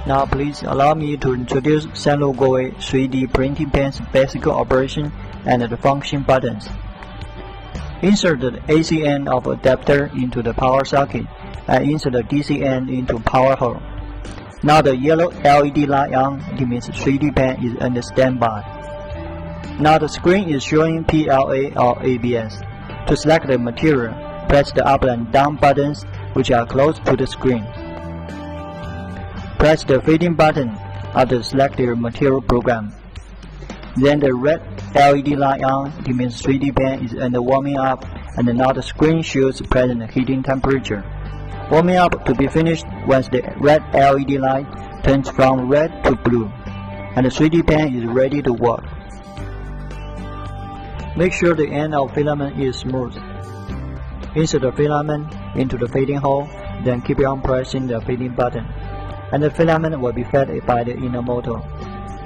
Now please allow me to introduce Sanluogui 3D printing pen's basic operation and the function buttons. Insert the AC end of adapter into the power socket and insert the DC end into power hole. Now the yellow LED light on, it means 3D pen is under standby. Now the screen is showing PLA or ABS. To select the material, press the up and down buttons which are close to the screen. Press the fading button after select your material program. Then the red LED light on, it means 3D pen is under warming up, and now the screen shows present heating temperature. Warming up to be finished once the red LED light turns from red to blue, and the 3D pen is ready to work. Make sure the end of filament is smooth. Insert the filament into the fading hole, then keep on pressing the fading button, and the filament will be fed by the inner motor.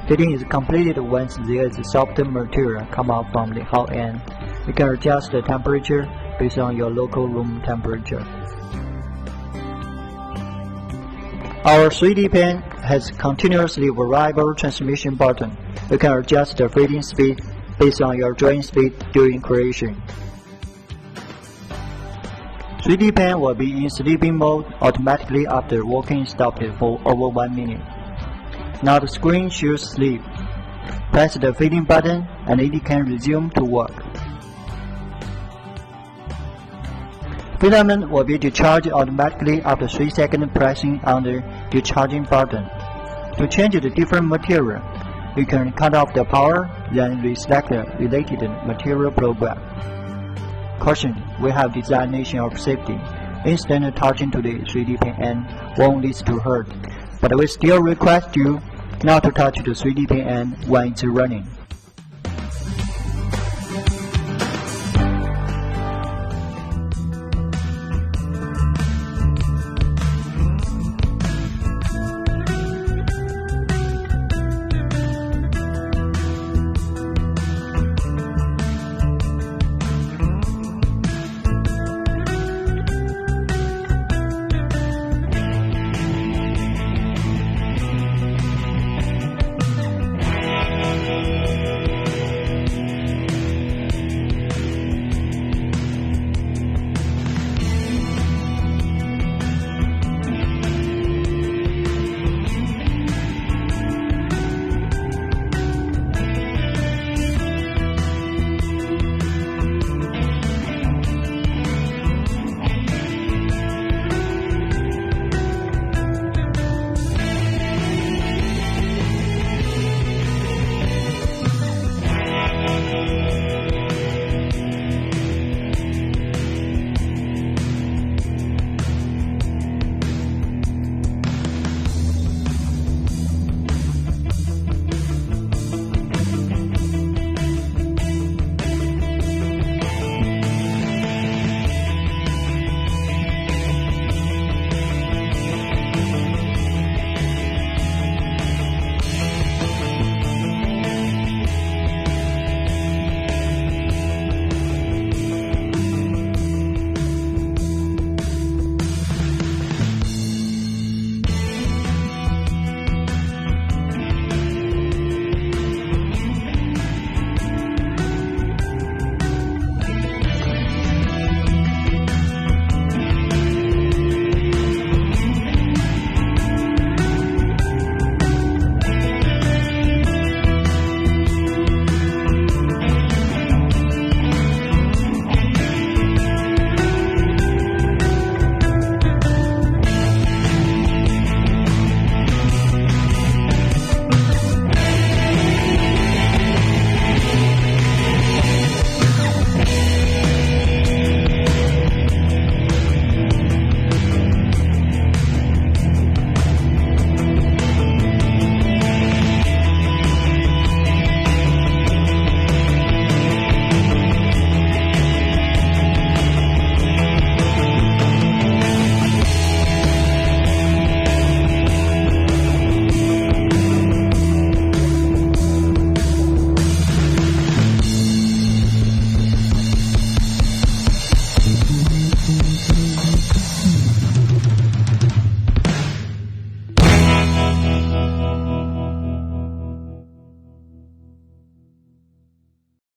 Fitting is completed once there is a softer material come out from the hot end. You can adjust the temperature based on your local room temperature. Our 3D pen has continuously variable transmission button. You can adjust the fading speed based on your drawing speed during creation. 3D pen will be in sleeping mode automatically after working stopped for over 1 minute. Now the screen shows sleep. Press the fading button and it can resume to work. Filament will be discharged automatically after 3 seconds pressing on the discharging button. To change the different material, you can cut off the power, then reselect the related material program. Caution, we have designation of safety. Instant touching to the 3D pen end won't lead to hurt, but we still request you not to touch the 3D pen end when it's running.